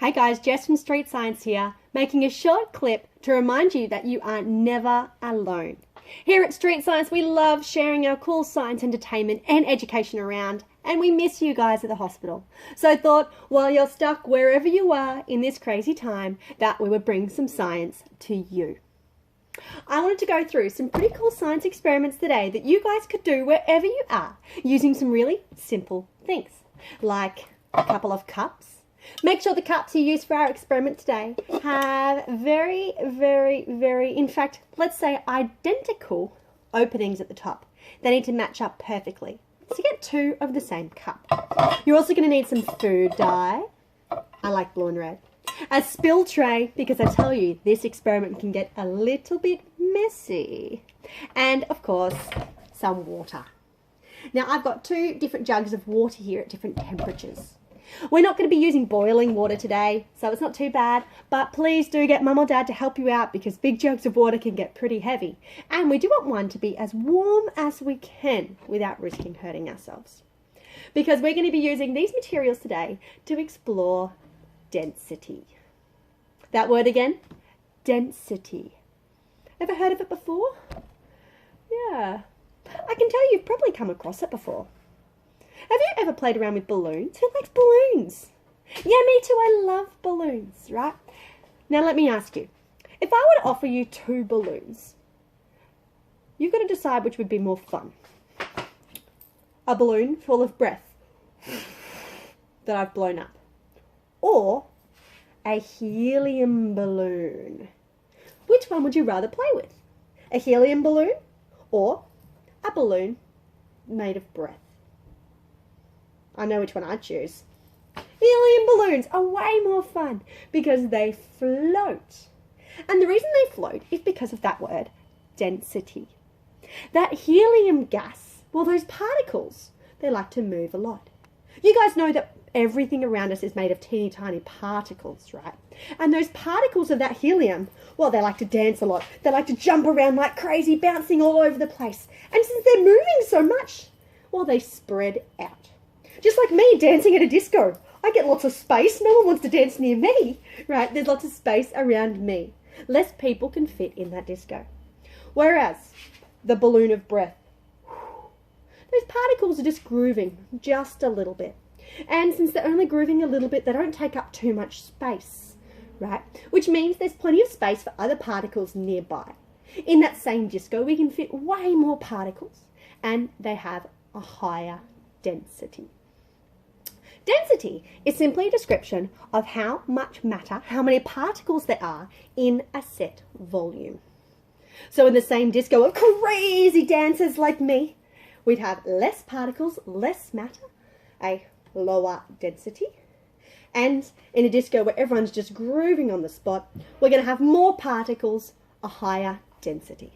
Hey guys, Jess from Street Science here, making a short clip to remind you that you are never alone. Here at Street Science, we love sharing our cool science entertainment and education around, and we miss you guys at the hospital. So I thought, while you're stuck wherever you are in this crazy time, that we would bring some science to you. I wanted to go through some pretty cool science experiments today that you guys could do wherever you are, using some really simple things, like a couple of cups. Make sure the cups you use for our experiment today have very, in fact, let's say identical openings at the top. They need to match up perfectly. So get two of the same cup. You're also going to need some food dye. I like blue and red. A spill tray, because I tell you, this experiment can get a little bit messy. And, of course, some water. Now, I've got two different jugs of water here at different temperatures. We're not going to be using boiling water today, so it's not too bad, but please do get mum or dad to help you out because big jugs of water can get pretty heavy. And we do want one to be as warm as we can without risking hurting ourselves. Because we're going to be using these materials today to explore density. That word again, density. Ever heard of it before? Yeah, I can tell you've probably come across it before. Have you ever played around with balloons? Who likes balloons? Yeah, me too. I love balloons, right? Now let me ask you, if I were to offer you two balloons, you've got to decide which would be more fun. A balloon full of breath that I've blown up, or a helium balloon. Which one would you rather play with? A helium balloon or a balloon made of breath? I know which one I'd choose. Helium balloons are way more fun because they float. And the reason they float is because of that word, density. That helium gas, well, those particles, they like to move a lot. You guys know that everything around us is made of teeny tiny particles, right? And those particles of that helium, well, they like to dance a lot. They like to jump around like crazy, bouncing all over the place. And since they're moving so much, well, they spread out. Just like me dancing at a disco. I get lots of space. No one wants to dance near me, right? There's lots of space around me. Less people can fit in that disco. Whereas the balloon of breath, those particles are just grooving just a little bit. And since they're only grooving a little bit, they don't take up too much space, right? Which means there's plenty of space for other particles nearby. In that same disco, we can fit way more particles, and they have a higher density. Density is simply a description of how much matter, how many particles there are in a set volume. So in the same disco of crazy dancers like me, we'd have less particles, less matter, a lower density. And in a disco where everyone's just grooving on the spot, we're going to have more particles, a higher density.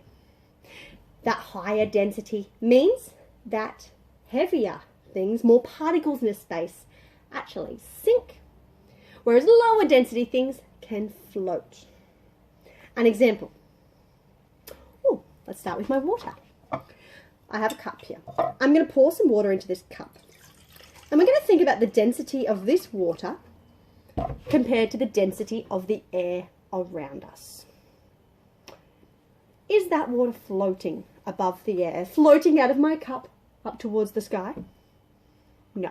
That higher density means that heavier things, more particles in a space, actually sink, whereas lower density things can float. An example. Oh, let's start with my water. I have a cup here. I'm going to pour some water into this cup. And we're going to think about the density of this water compared to the density of the air around us. Is that water floating above the air, floating out of my cup up towards the sky? No,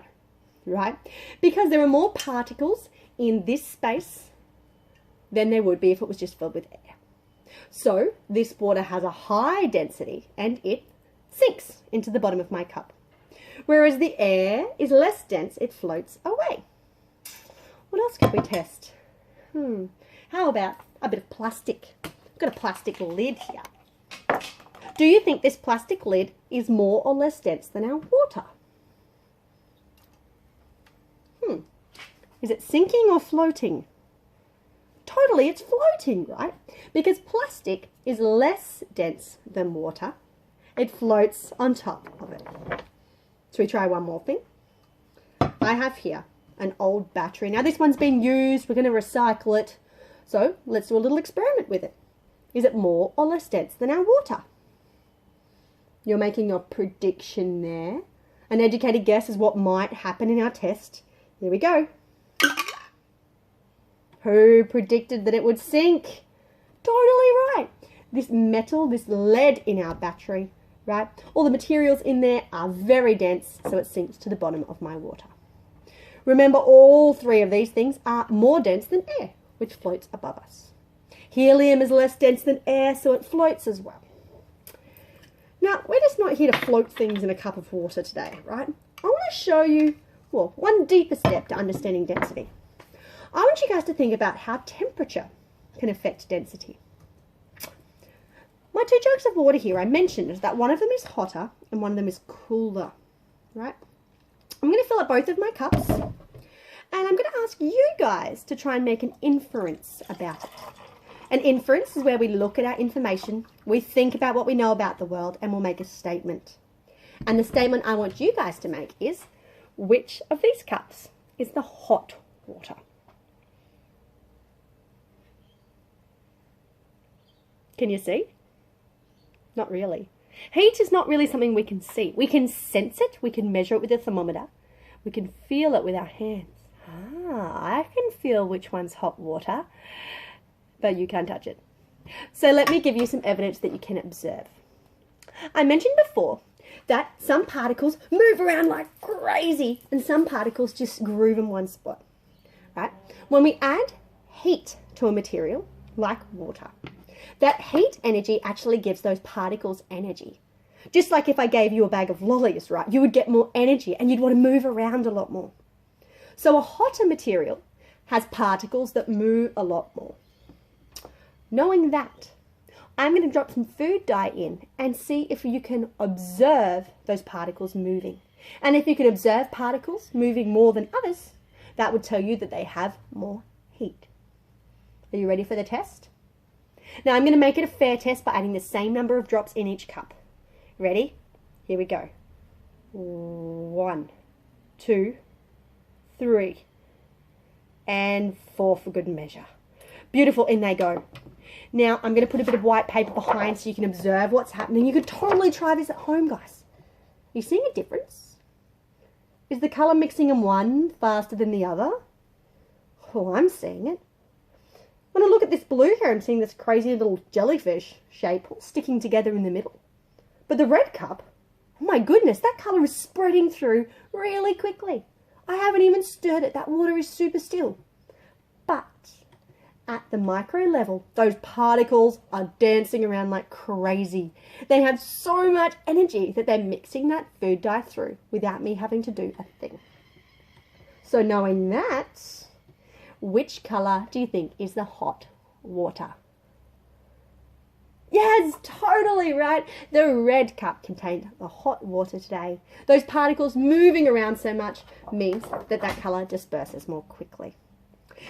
right? Because there are more particles in this space than there would be if it was just filled with air. So this water has a high density and it sinks into the bottom of my cup. Whereas the air is less dense, it floats away. What else could we test? How about a bit of plastic? I've got a plastic lid here. Do you think this plastic lid is more or less dense than our water? Is it sinking or floating? Totally, it's floating, right? Because plastic is less dense than water. It floats on top of it. So we try one more thing. I have here an old battery. Now this one's been used. We're going to recycle it. So let's do a little experiment with it. Is it more or less dense than our water? You're making your prediction there. An educated guess is what might happen in our test. Here we go. Who predicted that it would sink? Totally right. This metal, this lead in our battery, right? All the materials in there are very dense, so it sinks to the bottom of my water. Remember, all three of these things are more dense than air, which floats above us. Helium is less dense than air, so it floats as well. Now, we're just not here to float things in a cup of water today, right? I want to show you, well, one deeper step to understanding density. I want you guys to think about how temperature can affect density. My two jugs of water here, I mentioned that one of them is hotter and one of them is cooler, right? I'm going to fill up both of my cups and I'm going to ask you guys to try and make an inference about it. An inference is where we look at our information, we think about what we know about the world, and we'll make a statement. And the statement I want you guys to make is, which of these cups is the hot water? Can you see? Not really. Heat is not really something we can see. We can sense it, we can measure it with a thermometer, we can feel it with our hands. I can feel which one's hot water, but you can't touch it. So let me give you some evidence that you can observe. I mentioned before that some particles move around like crazy and some particles just groove in one spot, right? When we add heat to a material like water, that heat energy actually gives those particles energy. Just like if I gave you a bag of lollies, right? You would get more energy and you'd want to move around a lot more. So a hotter material has particles that move a lot more. Knowing that, I'm going to drop some food dye in and see if you can observe those particles moving. And if you can observe particles moving more than others, that would tell you that they have more heat. Are you ready for the test? Now I'm going to make it a fair test by adding the same number of drops in each cup. Ready? Here we go. 1, 2, 3, and 4 for good measure. Beautiful, in they go. Now I'm going to put a bit of white paper behind so you can observe what's happening. You could totally try this at home, guys. Are you seeing a difference? Is the colour mixing in one faster than the other? Oh, I'm seeing it. When I look at this blue here, I'm seeing this crazy little jellyfish shape sticking together in the middle. But the red cup, oh my goodness, that colour is spreading through really quickly. I haven't even stirred it. That water is super still. But at the micro level, those particles are dancing around like crazy. They have so much energy that they're mixing that food dye through without me having to do a thing. So knowing that, which colour do you think is the hot water? Yes, totally right. The red cup contained the hot water today. Those particles moving around so much means that that colour disperses more quickly.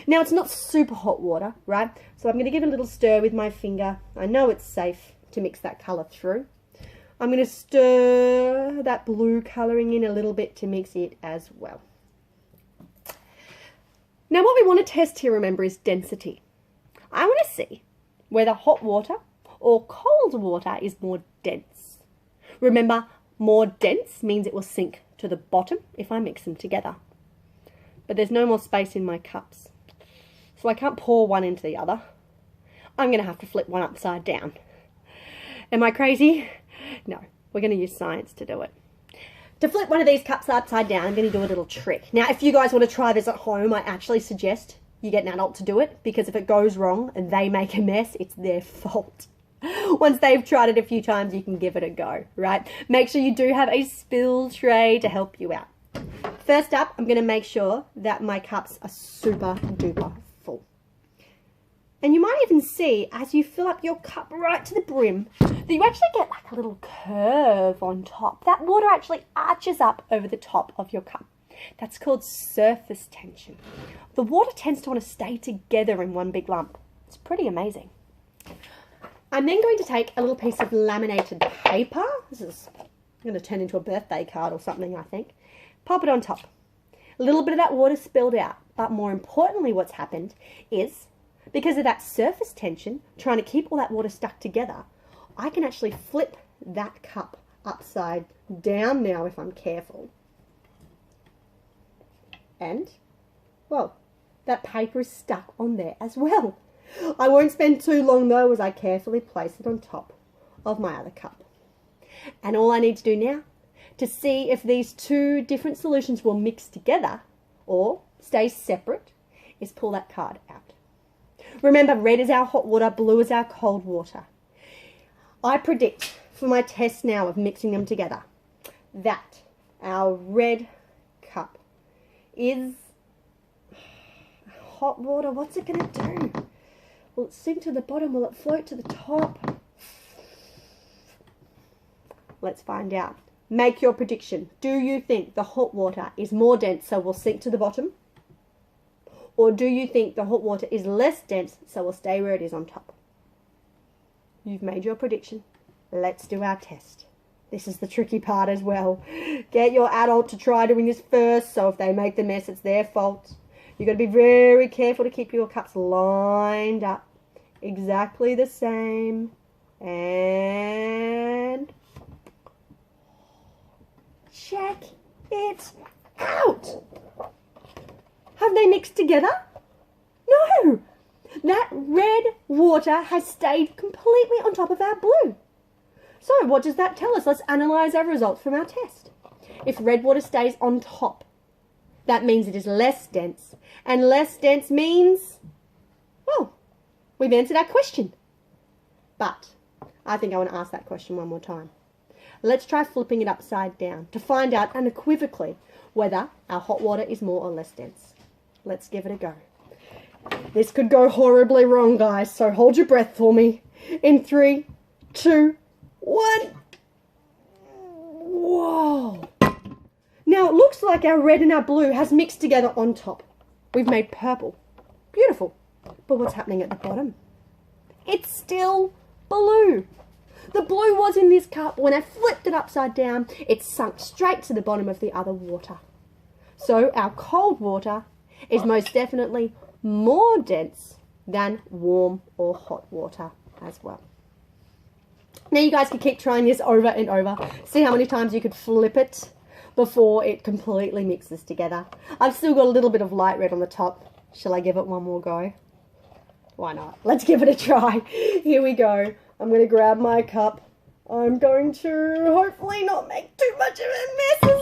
Now, it's not super hot water, right? So I'm going to give it a little stir with my finger. I know it's safe to mix that colour through. I'm going to stir that blue colouring in a little bit to mix it as well. Now, what we want to test here, remember, is density. I want to see whether hot water or cold water is more dense. Remember, more dense means it will sink to the bottom if I mix them together. But there's no more space in my cups, so I can't pour one into the other. I'm going to have to flip one upside down. Am I crazy? No, we're going to use science to do it. To flip one of these cups upside down, I'm going to do a little trick. Now, if you guys want to try this at home, I actually suggest you get an adult to do it, because if it goes wrong and they make a mess, it's their fault. Once they've tried it a few times, you can give it a go, right? Make sure you do have a spill tray to help you out. First up, I'm going to make sure that my cups are super duper full. And you might even see, as you fill up your cup right to the brim, that you actually get like a little curve on top. That water actually arches up over the top of your cup. That's called surface tension. The water tends to want to stay together in one big lump. It's pretty amazing. I'm then going to take a little piece of laminated paper. This is going to turn into a birthday card or something, I think. Pop it on top. A little bit of that water spilled out. But more importantly, what's happened is, because of that surface tension, trying to keep all that water stuck together, I can actually flip that cup upside down now if I'm careful. And, well, that paper is stuck on there as well. I won't spend too long though as I carefully place it on top of my other cup. And all I need to do now to see if these two different solutions will mix together or stay separate is pull that card out. Remember, red is our hot water, blue is our cold water. I predict for my test now of mixing them together that our red cup is hot water. What's it going to do? Will it sink to the bottom? Will it float to the top? Let's find out. Make your prediction. Do you think the hot water is more dense, so will sink to the bottom? Or do you think the hot water is less dense, so will stay where it is on top? You've made your prediction. Let's do our test. This is the tricky part as well. Get your adult to try doing this first, so if they make the mess, it's their fault. You've got to be very careful to keep your cups lined up. Exactly the same. And check it out. Have they mixed together? No. That red water has stayed completely on top of our blue. So what does that tell us? Let's analyse our results from our test. If red water stays on top, that means it is less dense. And less dense means, well, we've answered our question. But I think I want to ask that question one more time. Let's try flipping it upside down to find out unequivocally whether our hot water is more or less dense. Let's give it a go. This could go horribly wrong, guys, so hold your breath for me. In 3, 2, 1. Whoa. Now it looks like our red and our blue has mixed together on top. We've made purple. Beautiful. But what's happening at the bottom? It's still blue. The blue was in this cup. When I flipped it upside down, it sunk straight to the bottom of the other water. So our cold water is most definitely more dense than warm or hot water as well. Now you guys can keep trying this over and over. See how many times you could flip it before it completely mixes together. I've still got a little bit of light red on the top. Shall I give it one more go? Why not? Let's give it a try. Here we go. I'm going to grab my cup. I'm going to hopefully not make too much of a mess as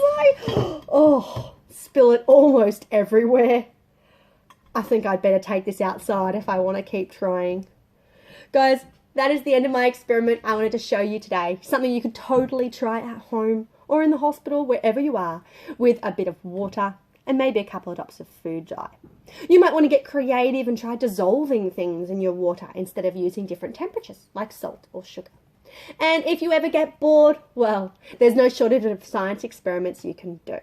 I spill it almost everywhere. I think I'd better take this outside if I want to keep trying. Guys, that is the end of my experiment I wanted to show you today. Something you could totally try at home or in the hospital, wherever you are, with a bit of water and maybe a couple of drops of food dye. You might want to get creative and try dissolving things in your water instead of using different temperatures like salt or sugar. And if you ever get bored, well, there's no shortage of science experiments you can do.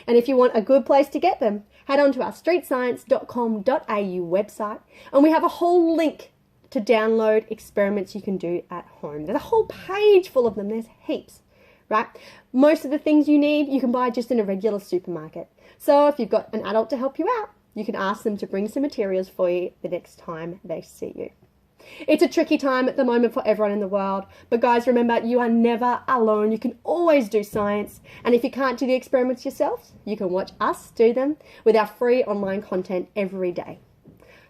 And if you want a good place to get them, head on to our streetscience.com.au website and we have a whole link to download experiments you can do at home. There's a whole page full of them. There's heaps, right? Most of the things you need you can buy just in a regular supermarket. So if you've got an adult to help you out, you can ask them to bring some materials for you the next time they see you. It's a tricky time at the moment for everyone in the world, but guys, remember, you are never alone. You can always do science, and if you can't do the experiments yourself, you can watch us do them with our free online content every day.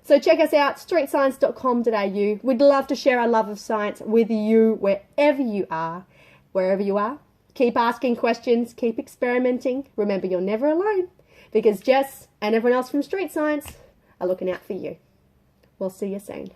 So check us out, streetscience.com.au. We'd love to share our love of science with you wherever you are. Wherever you are, keep asking questions, keep experimenting. Remember, you're never alone, because Jess and everyone else from Street Science are looking out for you. We'll see you soon.